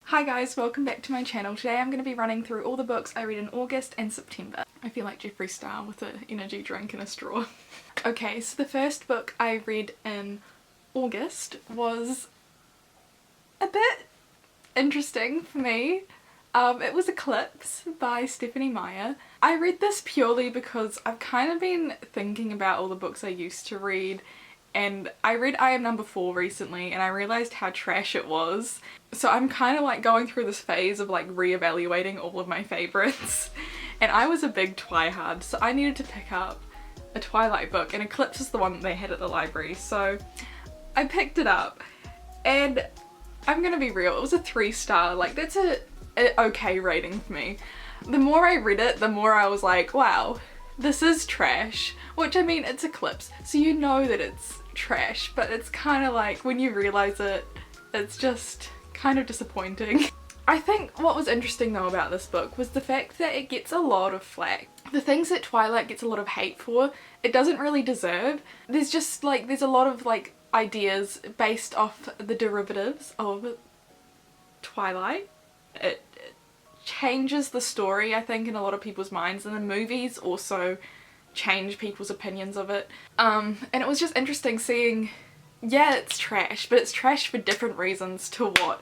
Hi guys, welcome back to my channel. Today I'm going to be running through all the books I read in August and September. I feel like Jeffree Star with an energy drink and a straw. Okay, so the first book I read in August was a bit interesting for me. It was Eclipse by Stephanie Meyer. I read this purely because I've kind of been thinking about all the books I used to read, and I read I Am Number 4 recently and I realised how trash it was. So I'm kind of like going through this phase of like re-evaluating all of my favourites. And I was a big twihard, so I needed to pick up a Twilight book, and Eclipse is the one that they had at the library. So I picked it up and I'm gonna be real, it was a 3-star. Like that's a okay rating for me. The more I read it, the more I was like, wow, this is trash. Which, I mean, it's Eclipse, so you know that it's trash, but it's kind of like when you realise it, it's just kind of disappointing. I think what was interesting though about this book was the fact that it gets a lot of flack. The things that Twilight gets a lot of hate for, it doesn't really deserve. There's just like, there's a lot of like ideas based off the derivatives of Twilight. It changes the story, I think, in a lot of people's minds, and the movies also change people's opinions of it. And it was just interesting seeing, yeah, it's trash, but it's trash for different reasons to what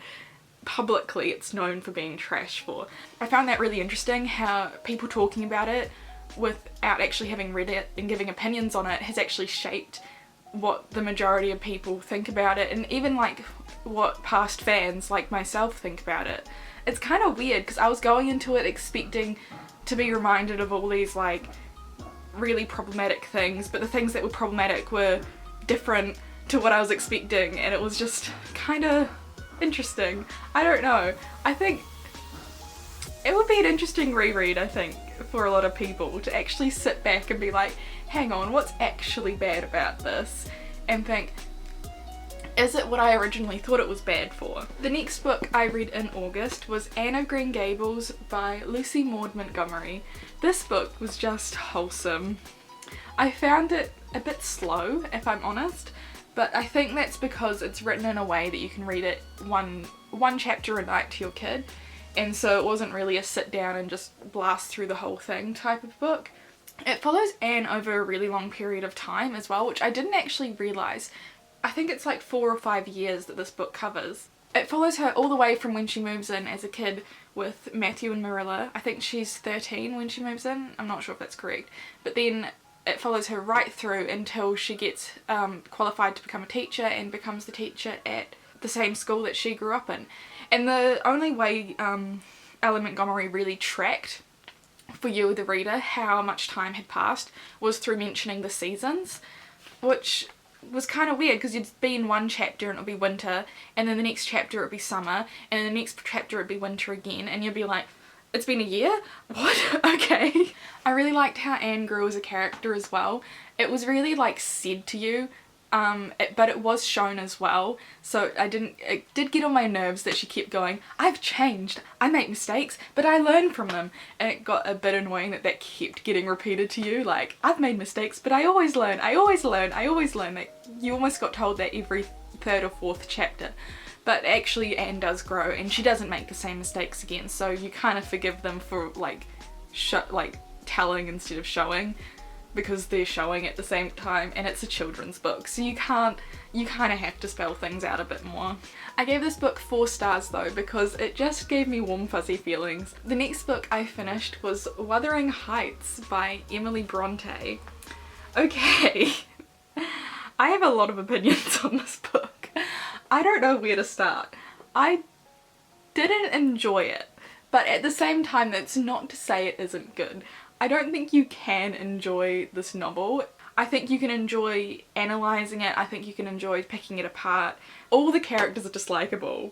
publicly it's known for being trash for. I found that really interesting, how people talking about it without actually having read it and giving opinions on it has actually shaped what the majority of people think about it, and even like what past fans like myself think about it. It's kind of weird because I was going into it expecting to be reminded of all these like really problematic things, but the things that were problematic were different to what I was expecting, and it was just kind of interesting. I don't know. I think it would be an interesting reread, I think, for a lot of people to actually sit back and be like, hang on, what's actually bad about this? And think, is it what I originally thought it was bad for? The next book I read in August was Anne of Green Gables by Lucy Maud Montgomery. This book was just wholesome. I found it a bit slow, if I'm honest, but I think that's because it's written in a way that you can read it one chapter a night to your kid, and so it wasn't really a sit down and just blast through the whole thing type of book. It follows Anne over a really long period of time as well, which I didn't actually realise. I think it's like 4 or 5 years that this book covers. It follows her all the way from when she moves in as a kid with Matthew and Marilla. I think she's 13 when she moves in, I'm not sure if that's correct. But then it follows her right through until she gets qualified to become a teacher and becomes the teacher at the same school that she grew up in. And the only way Ellen Montgomery really tracked for you, the reader, how much time had passed was through mentioning the seasons, which was kind of weird because you'd be in one chapter and it would be winter, and then the next chapter it would be summer, and then the next chapter it would be winter again, and you'd be like, it's been a year? What? Okay. I really liked how Anne grew as a character as well. It was really like said to you, but it was shown as well, so it did get on my nerves that she kept going, I've changed, I make mistakes, but I learn from them, and it got a bit annoying that kept getting repeated to you, like, I've made mistakes, but I always learn, I always learn, I always learn. Like, you almost got told that every 3rd or 4th chapter. But actually Anne does grow and she doesn't make the same mistakes again, so you kind of forgive them for like telling instead of showing, because they're showing at the same time, and it's a children's book, so you kind of have to spell things out a bit more. I gave this book 4 stars though, because it just gave me warm fuzzy feelings. The next book I finished was Wuthering Heights by Emily Bronte. Okay, I have a lot of opinions on this book. I don't know where to start. I didn't enjoy it, but at the same time that's not to say it isn't good. I don't think you can enjoy this novel. I think you can enjoy analysing it, I think you can enjoy picking it apart. All the characters are dislikable.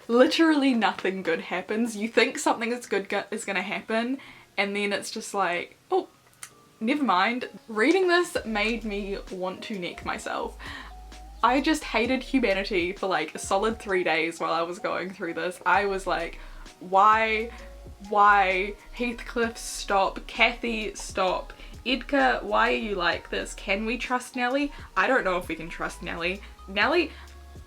Literally nothing good happens. You think something is good is gonna happen, and then it's just like, oh, never mind. Reading this made me want to neck myself. I just hated humanity for like a solid 3 days while I was going through this. I was like, why? Heathcliff, stop. Kathy, stop. Edgar, why are you like this? Can we trust Nellie? I don't know if we can trust Nellie. Nellie,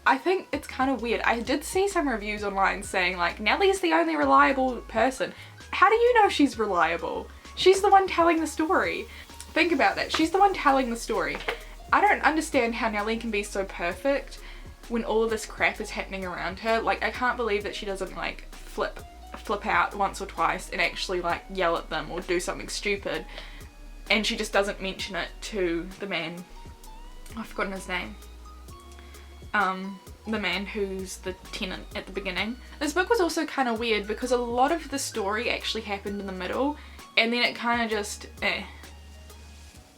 I think it's kind of weird. I did see some reviews online saying like, Nellie's the only reliable person. How do you know she's reliable? She's the one telling the story. Think about that. She's the one telling the story. I don't understand how Nellie can be so perfect when all of this crap is happening around her. Like, I can't believe that she doesn't like flip out once or twice and actually like yell at them or do something stupid, and she just doesn't mention it to the man. I've forgotten his name. The man who's the tenant at the beginning. This book was also kind of weird because a lot of the story actually happened in the middle, and then it kind of just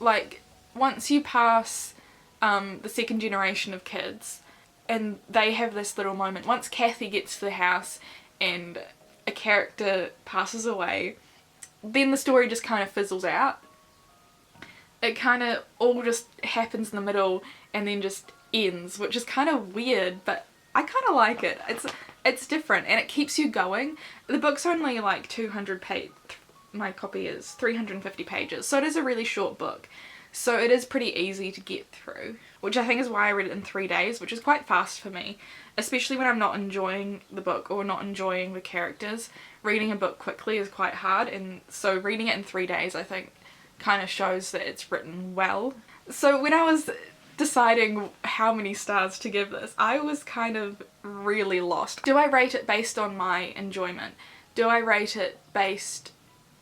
like once you pass the second generation of kids and they have this little moment, once Kathy gets to the house and a character passes away, then the story just kind of fizzles out. It kind of all just happens in the middle and then just ends, which is kind of weird, but I kind of like it. It's different and it keeps you going. The book's only like 200 pages. My copy is 350 pages, so it is a really short book. So it is pretty easy to get through, which I think is why I read it in 3 days, which is quite fast for me, especially when I'm not enjoying the book or not enjoying the characters. Reading a book quickly is quite hard, and so reading it in 3 days I think kind of shows that it's written well. So when I was deciding how many stars to give this, I was kind of really lost. Do I rate it based on my enjoyment? Do I rate it based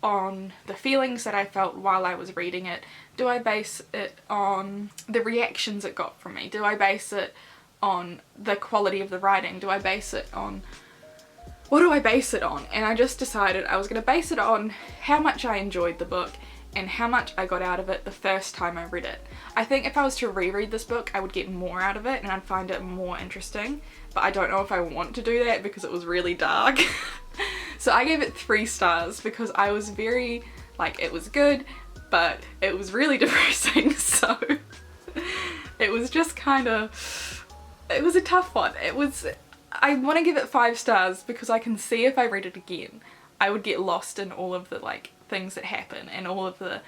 on the feelings that I felt while I was reading it? Do I base it on the reactions it got from me? Do I base it on the quality of the writing? Do I base it on... what do I base it on? And I just decided I was going to base it on how much I enjoyed the book and how much I got out of it the first time I read it. I think if I was to reread this book I would get more out of it and I'd find it more interesting, but I don't know if I want to do that because it was really dark. So I gave it 3 stars because I was very, like, it was good, but it was really depressing, so it was just kind of, it was a tough one. I want to give it 5 stars because I can see if I read it again I would get lost in all of the like things that happen and all of the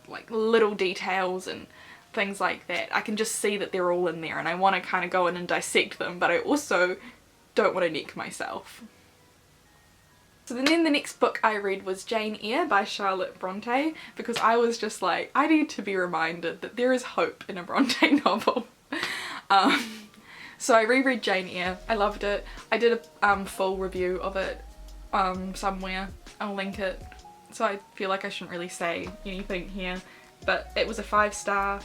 like little details and things like that. I can just see that they're all in there and I want to kind of go in and dissect them, but I also don't want to neck myself. So then the next book I read was Jane Eyre by Charlotte Bronte, because I was just like, I need to be reminded that there is hope in a Bronte novel. So I reread Jane Eyre. I loved it. I did a full review of it somewhere. I'll link it. So I feel like I shouldn't really say anything here, but it was a 5-star.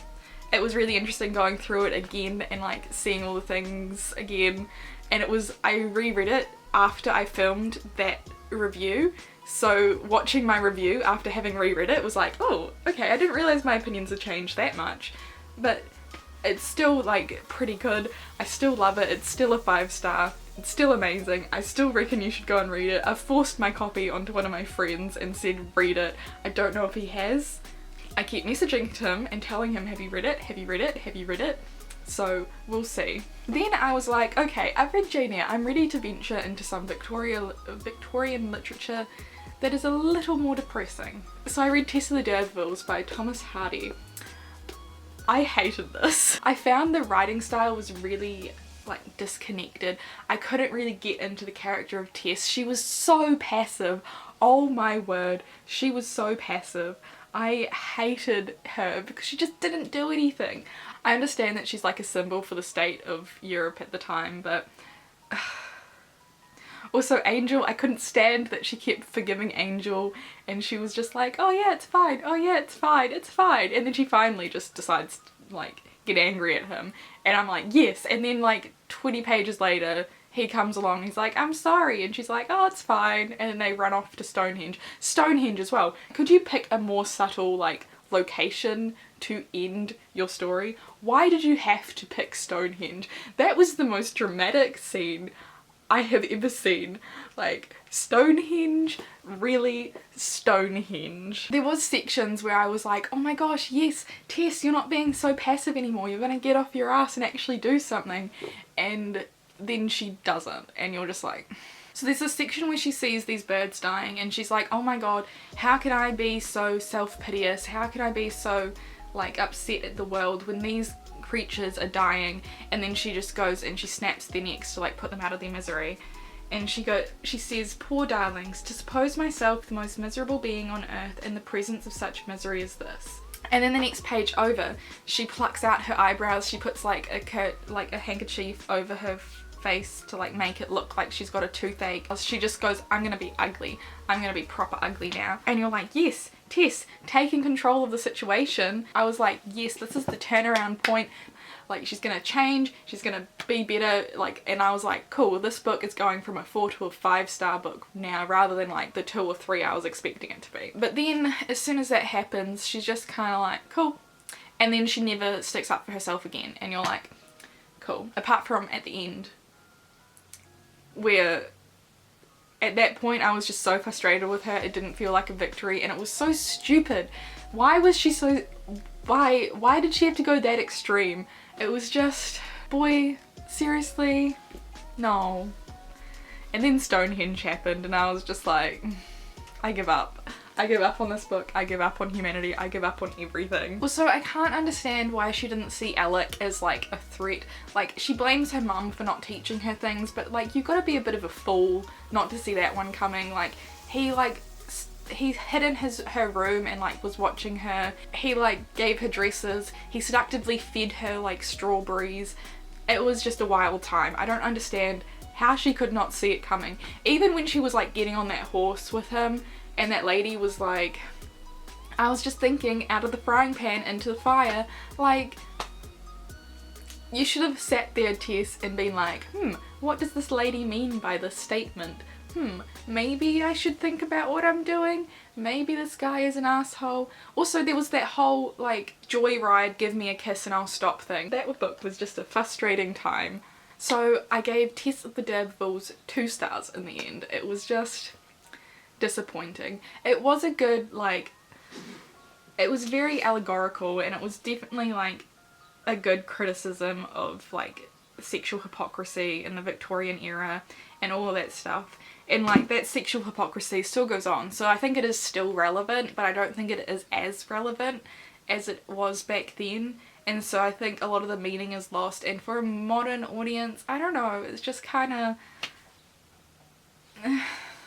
It was really interesting going through it again and like seeing all the things again, and I reread it after I filmed that review, so watching my review after having reread it was like, oh okay, I didn't realise my opinions had changed that much, but it's still like pretty good. I still love it. It's still a 5-star. It's still amazing. I still reckon you should go and read it. I've forced my copy onto one of my friends and said read it. I don't know if he has. I keep messaging him and telling him, have you read it? Have you read it? Have you read it? So we'll see. Then I was like, okay, I've read Jane Eyre. I'm ready to venture into some Victorian literature that is a little more depressing. So I read Tess of the Durbervilles by Thomas Hardy. I hated this. I found the writing style was really like disconnected. I couldn't really get into the character of Tess. She was so passive. Oh my word, she was so passive. I hated her because she just didn't do anything. I understand that she's like a symbol for the state of Europe at the time, but also Angel, I couldn't stand that she kept forgiving Angel and she was just like, oh yeah, it's fine, oh yeah, it's fine, it's fine, and then she finally just decides to like get angry at him, and I'm like, yes, and then like 20 pages later he comes along, he's like, I'm sorry, and she's like, oh, it's fine, and then they run off to Stonehenge. Stonehenge as well. Could you pick a more subtle like location to end your story? Why did you have to pick Stonehenge? That was the most dramatic scene I have ever seen. Like, Stonehenge? Really? Stonehenge? There was sections where I was like, oh my gosh, yes, Tess, you're not being so passive anymore, you're gonna get off your ass and actually do something, and then she doesn't, and you're just like... So there's a section where she sees these birds dying and she's like, oh my god, how can I be so self-piteous? How can I be so like upset at the world when these creatures are dying, and then she just goes and she snaps their necks to like put them out of their misery. And she says, "Poor darlings, to suppose myself the most miserable being on earth in the presence of such misery as this." And then the next page over, she plucks out her eyebrows, she puts like a handkerchief over her face to like make it look like she's got a toothache. She just goes, "I'm gonna be ugly. I'm gonna be proper ugly now." And you're like, yes, Tess, taking control of the situation. I was like, yes, this is the turnaround point. Like, she's gonna change, she's gonna be better, like, and I was like, cool, this book is going from a 4 to a 5-star book now, rather than like the 2 or 3 I was expecting it to be. But then as soon as that happens, she's just kind of like, cool, and then she never sticks up for herself again, and you're like, cool. Apart from at the end, where at that point I was just so frustrated with her, it didn't feel like a victory, and it was so stupid. Why was she so, why did she have to go that extreme? It was just, boy, seriously, no. And then Stonehenge happened, and I was just like, I give up. I give up on this book, I give up on humanity, I give up on everything. Also, I can't understand why she didn't see Alec as like a threat. Like, she blames her mum for not teaching her things, but like, you've got to be a bit of a fool not to see that one coming. Like, he hid in her room and like was watching her. He like gave her dresses, he seductively fed her like strawberries. It was just a wild time. I don't understand how she could not see it coming. Even when she was like getting on that horse with him and that lady was like, I was just thinking, out of the frying pan into the fire. Like, you should have sat there, Tess, and been like, what does this lady mean by this statement? Maybe I should think about what I'm doing. Maybe this guy is an asshole. Also, there was that whole like joyride, give me a kiss and I'll stop thing. That book was just a frustrating time. So I gave Tess of the Durbervilles 2 stars in the end. It was just disappointing. It was a good, like, it was very allegorical, and it was definitely like a good criticism of like sexual hypocrisy in the Victorian era and all of that stuff. And like, that sexual hypocrisy still goes on, so I think it is still relevant, but I don't think it is as relevant as it was back then. And so I think a lot of the meaning is lost, and for a modern audience, I don't know, it's just kind of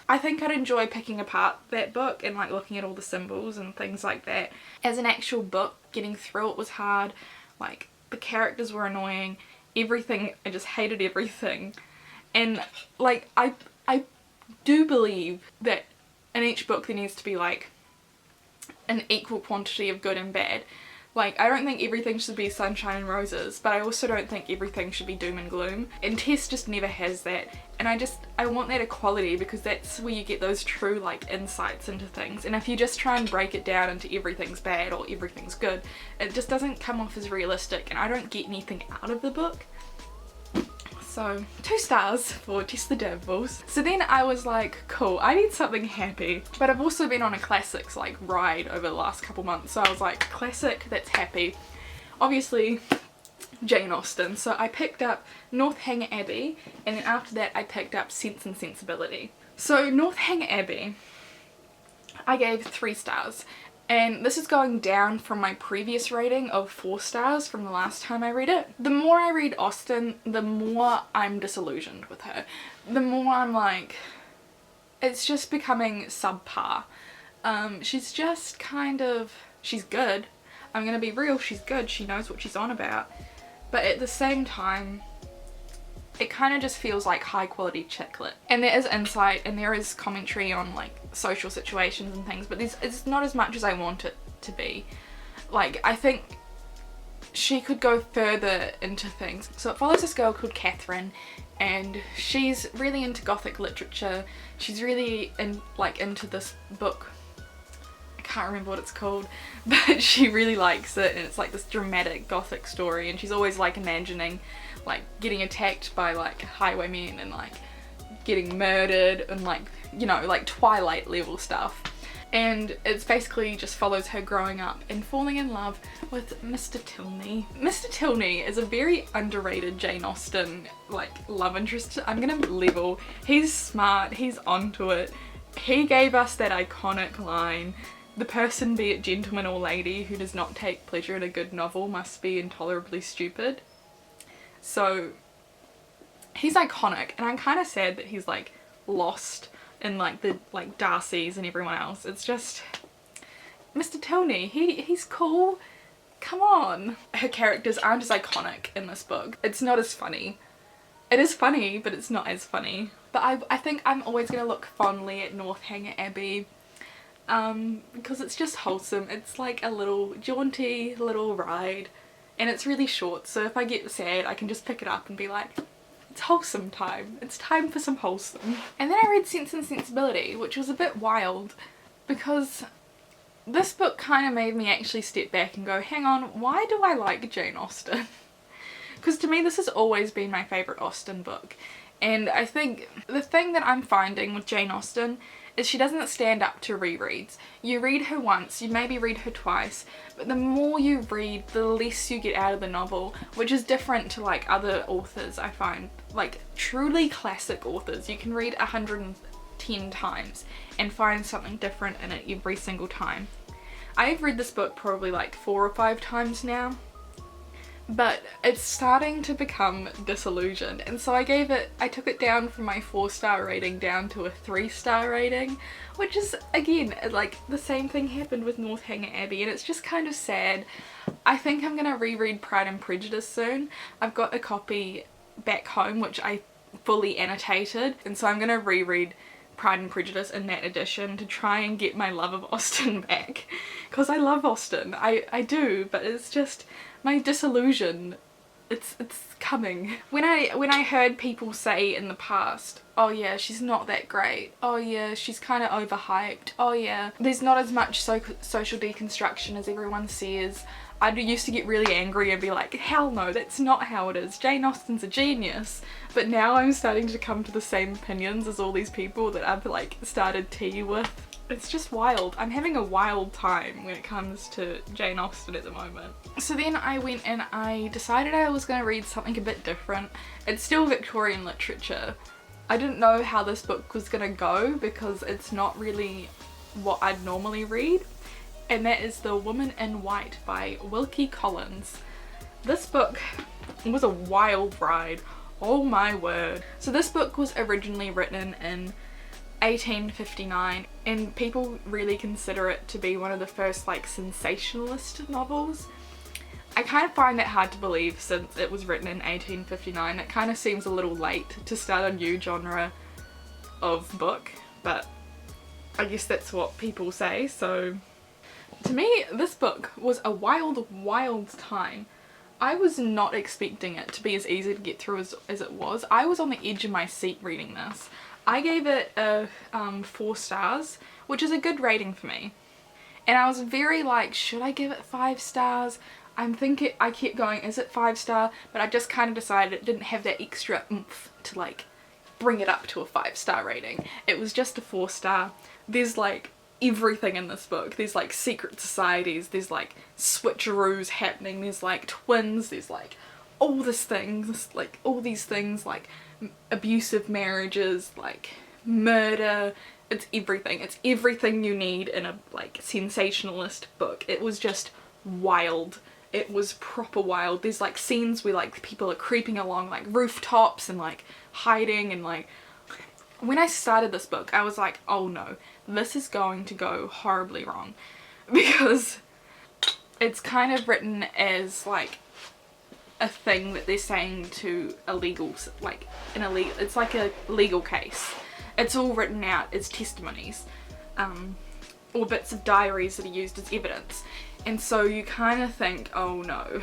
I think I'd enjoy picking apart that book and like looking at all the symbols and things like that. As an actual book, getting through it was hard. Like, the characters were annoying, everything, I just hated everything. And like, I do believe that in each book there needs to be like an equal quantity of good and bad. Like, I don't think everything should be sunshine and roses, but I also don't think everything should be doom and gloom. And Tess just never has that. And I want that equality, because that's where you get those true like insights into things. And if you just try and break it down into everything's bad or everything's good, it just doesn't come off as realistic, and I don't get anything out of the book. So 2 stars for Tess the Durbervilles. So then I was like, cool, I need something happy. But I've also been on a classics like ride over the last couple months, so I was like, classic that's happy. Obviously Jane Austen. So I picked up Northanger Abbey, and then after that I picked up Sense and Sensibility. So Northanger Abbey, I gave 3 stars. And this is going down from my previous rating of 4 stars from the last time I read it. The more I read Austen, the more I'm disillusioned with her. The more I'm like, it's just becoming subpar. She's just kind of, she's good. I'm gonna be real, she's good. She knows what she's on about. But at the same time, it kind of just feels like high quality chick lit. And there is insight and there is commentary on like social situations and things, but it's not as much as I want it to be. Like, I think she could go further into things. So it follows this girl called Catherine, and she's really into Gothic literature. She's really into this book. I can't remember what it's called, but she really likes it, and it's like this dramatic Gothic story, and she's always like imagining like getting attacked by like highwaymen and like getting murdered and like, you know, like Twilight level stuff. And it's basically just follows her growing up and falling in love with Mr. Tilney. Mr. Tilney is a very underrated Jane Austen like love interest. I'm gonna level. He's smart, he's onto it. He gave us that iconic line, The person, be it gentleman or lady, who does not take pleasure in a good novel must be intolerably stupid. So he's iconic, and I'm kind of sad that he's like lost in like the like Darcys and everyone else. It's just Mr. Tilney, he's cool. Come on. Her characters aren't as iconic in this book. It's not as funny. It is funny, but it's not as funny. But I think I'm always going to look fondly at Northanger Abbey because it's just wholesome. It's like a little jaunty little ride, and it's really short, so if I get sad I can just pick it up and be like, it's wholesome time. It's time for some wholesome. And then I read Sense and Sensibility, which was a bit wild because this book kind of made me actually step back and go, hang on, why do I like Jane Austen? Because to me this has always been my favourite Austen book, and I think the thing that I'm finding with Jane Austen is she doesn't stand up to rereads. You read her once, you maybe read her twice, but the more you read, the less you get out of the novel, which is different to like other authors I find. Like truly classic authors, you can read 110 times and find something different in it every single time. I've read this book probably like 4 or 5 times now, but it's starting to become disillusioned, and so I took it down from my 4-star rating down to a 3-star rating, which is again like the same thing happened with Northanger Abbey, and it's just kind of sad. I think I'm gonna reread Pride and Prejudice soon. I've got a copy back home which I fully annotated, and so I'm gonna reread Pride and Prejudice in that edition to try and get my love of Austen back, because I love Austen, I do, but it's just my disillusion, it's coming. When I heard people say in the past, oh yeah, she's not that great, oh yeah, she's kind of overhyped, oh yeah, there's not as much social deconstruction as everyone says, I used to get really angry and be like, hell no, that's not how it is, Jane Austen's a genius. But now I'm starting to come to the same opinions as all these people that I've like started tea with. It's just wild. I'm having a wild time when it comes to Jane Austen at the moment. So then I went and I decided I was going to read something a bit different. It's still Victorian literature. I didn't know how this book was going to go because it's not really what I'd normally read. And that is The Woman in White by Wilkie Collins. This book was a wild ride. Oh my word. So this book was originally written in 1859, and people really consider it to be one of the first like sensationalist novels. I kind of find that hard to believe since it was written in 1859. It kind of seems a little late to start a new genre of book, but I guess that's what people say. So to me this book was a wild time. I was not expecting it to be as easy to get through as it was. I was on the edge of my seat reading this. I gave it a 4 stars, which is a good rating for me. And I was very like, should I give it 5 stars? I kept going, is it 5-star? But I just kind of decided it didn't have that extra oomph to like bring it up to a 5-star rating. It was just a 4-star. There's like everything in this book. There's like secret societies, there's like switcheroos happening, there's like twins, there's like all these things, like abusive marriages, like murder. It's everything you need in a like sensationalist book. It was just wild. It was proper wild. There's like scenes where like people are creeping along like rooftops and like hiding, and like when I started this book I was like, oh no, this is going to go horribly wrong, because it's kind of written as like a thing that they're saying to illegals, like it's like a legal case. It's all written out as testimonies, or bits of diaries that are used as evidence, and so you kind of think, oh no,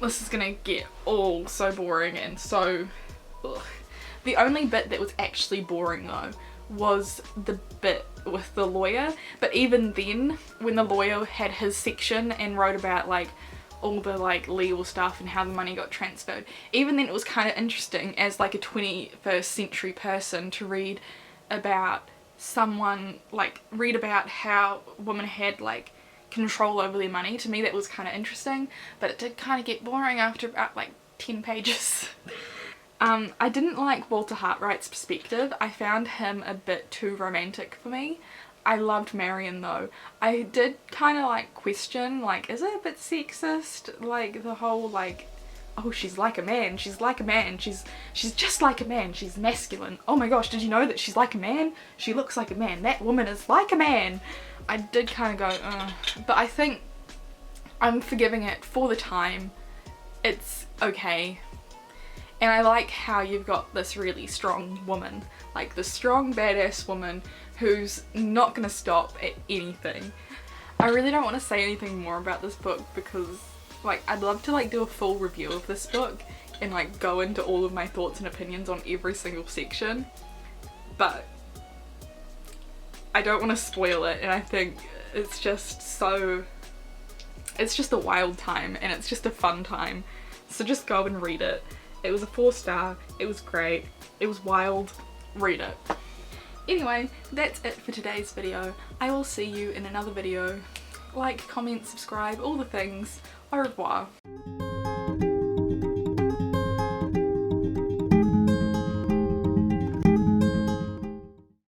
this is gonna get all so boring and so ugh. The only bit that was actually boring though was the bit with the lawyer, but even then when the lawyer had his section and wrote about like all the like legal stuff and how the money got transferred, even then it was kind of interesting as like a 21st century person to read about someone, like read about how women had like control over their money. To me that was kind of interesting, but it did kind of get boring after about like 10 pages. I didn't like Walter Hartwright's perspective. I found him a bit too romantic for me. I loved Marion though. I did kind of like question, like, is it a bit sexist? Like the whole like, oh, she's like a man, she's like a man, she's just like a man, she's masculine. Oh my gosh, did you know that she's like a man? She looks like a man, that woman is like a man. I did kind of go, ugh. But I think I'm forgiving it for the time. It's okay. And I like how you've got this really strong woman, like the strong badass woman who's not gonna stop at anything. I really don't want to say anything more about this book because like I'd love to like do a full review of this book and like go into all of my thoughts and opinions on every single section, but I don't want to spoil it, and I think it's just so, it's just a wild time and it's just a fun time, so just go and read it. It was a 4-star, it was great, it was wild, read it. Anyway, that's it for today's video. I will see you in another video. Like, comment, subscribe, all the things. Au revoir.